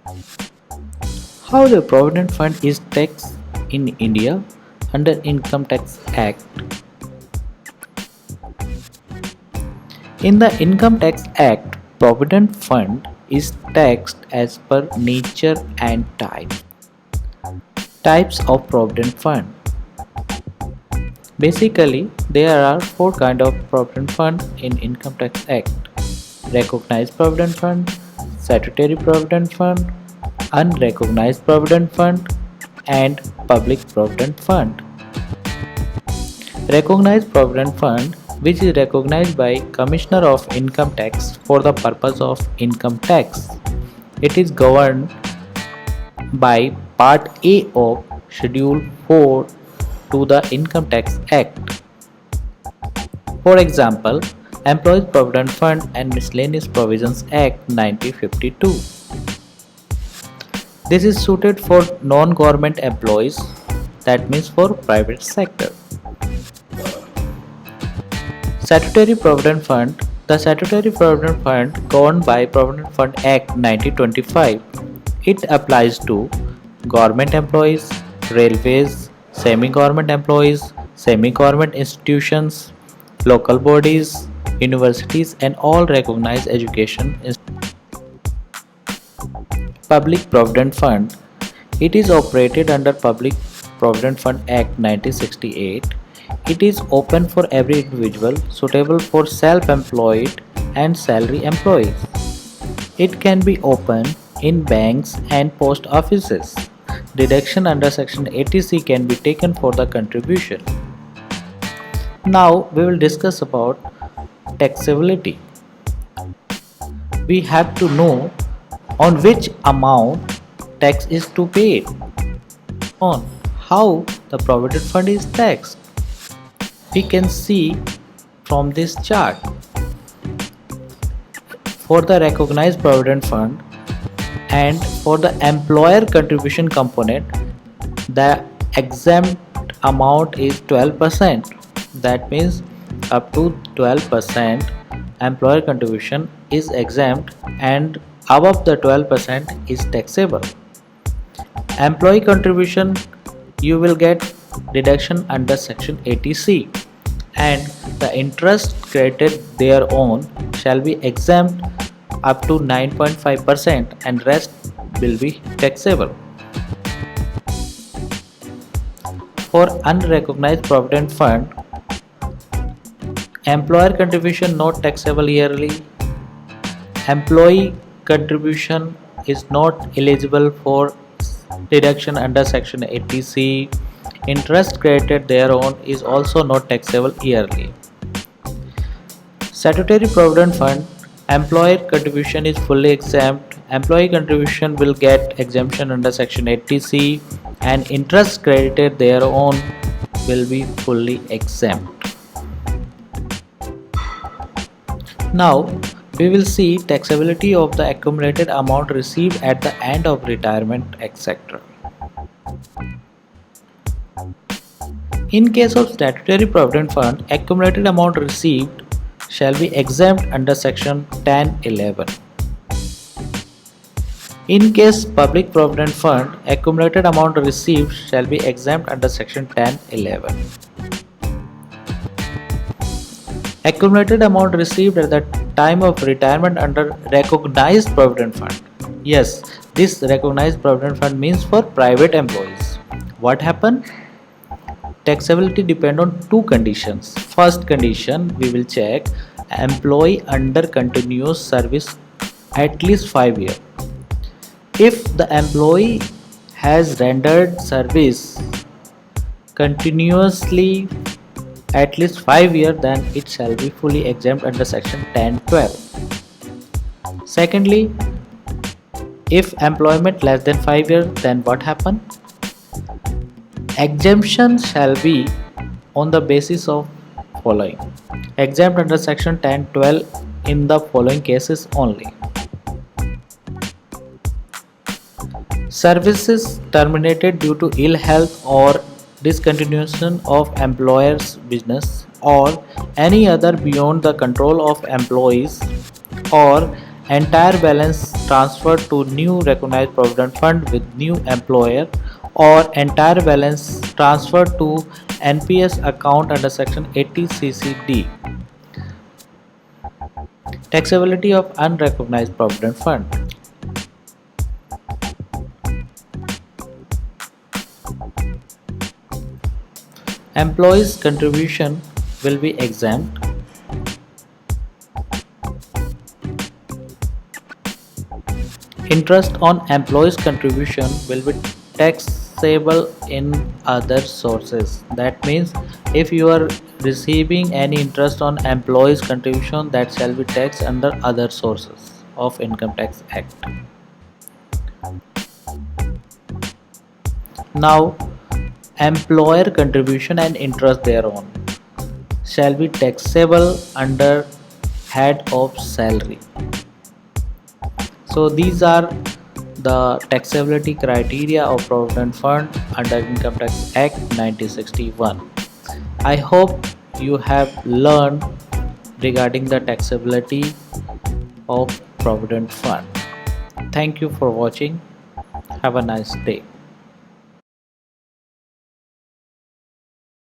How the Provident Fund is taxed in India under Income Tax Act. In the Income Tax Act, Provident Fund is taxed as per nature and type. Types of Provident Fund. Basically, there are four kinds of Provident Fund in Income Tax Act: Recognized Provident Fund, Statutory Provident Fund, Unrecognized Provident Fund, and Public Provident Fund. Recognized Provident Fund, which is recognized by Commissioner of Income Tax for the purpose of income tax. It is governed by Part A of Schedule 4 to the Income Tax Act. For example, Employees Provident Fund and Miscellaneous Provisions Act 1952. This is suited for non-government employees, that means for private sector. Statutory Provident Fund. The Statutory Provident Fund governed by Provident Fund Act 1925. It applies to government employees, railways, semi-government employees, semi-government institutions, local bodies, universities and all recognized education institutions. Public Provident Fund. It is operated under Public Provident Fund Act 1968. It is open for every individual, suitable for self-employed and salary employees. It can be opened in banks and post offices. Deduction under Section 80C can be taken for the contribution. Now we will discuss about taxability. We have to know on which amount tax is to be paid, on how the Provident Fund is taxed. We can see from this chart. For the recognized Provident Fund and for the employer contribution component, the exempt amount is 12%. That means up to 12% employer contribution is exempt and above the 12% is taxable. Employee contribution, you will get deduction under Section 80C, and the interest credited thereon shall be exempt up to 9.5% and rest will be taxable. For unrecognized Provident Fund, employer contribution not taxable yearly, employee contribution is not eligible for deduction under Section 80C, interest credited thereon is also not taxable yearly. Statutory Provident Fund, employer contribution is fully exempt, employee contribution will get exemption under Section 80C and interest credited thereon will be fully exempt. Now we will see taxability of the accumulated amount received at the end of retirement, etc. In case of Statutory Provident Fund, accumulated amount received shall be exempt under Section 10(11). In case Public Provident Fund, accumulated amount received shall be exempt under Section 10(11). Accumulated amount received at the time of retirement under Recognized Provident Fund. Yes, this Recognized Provident Fund means for private employees. What happened? Taxability depends on two conditions. First condition, we will check employee under continuous service at least 5 years. If the employee has rendered service continuously at least 5 years, then it shall be fully exempt under Section 10(12). Secondly, if employment less than 5 years, then what happen? Exemption shall be on the basis of following. Exempt under Section 10(12) in the following cases only. Services terminated due to ill health or discontinuation of employer's business or any other beyond the control of employees, or entire balance transferred to new recognized provident fund with new employer, or entire balance transferred to NPS account under section 80 CCD. Taxability of unrecognized provident fund. Employees' contribution will be exempt. Interest on employees' contribution will be taxable in other sources. That means if you are receiving any interest on employees' contribution, that shall be taxed under other sources of Income Tax Act. Now, employer contribution and interest thereon shall be taxable under head of salary. So these are the taxability criteria of Provident Fund under Income Tax Act 1961. I hope you have learned regarding the taxability of Provident Fund. Thank you for watching. Have a nice day.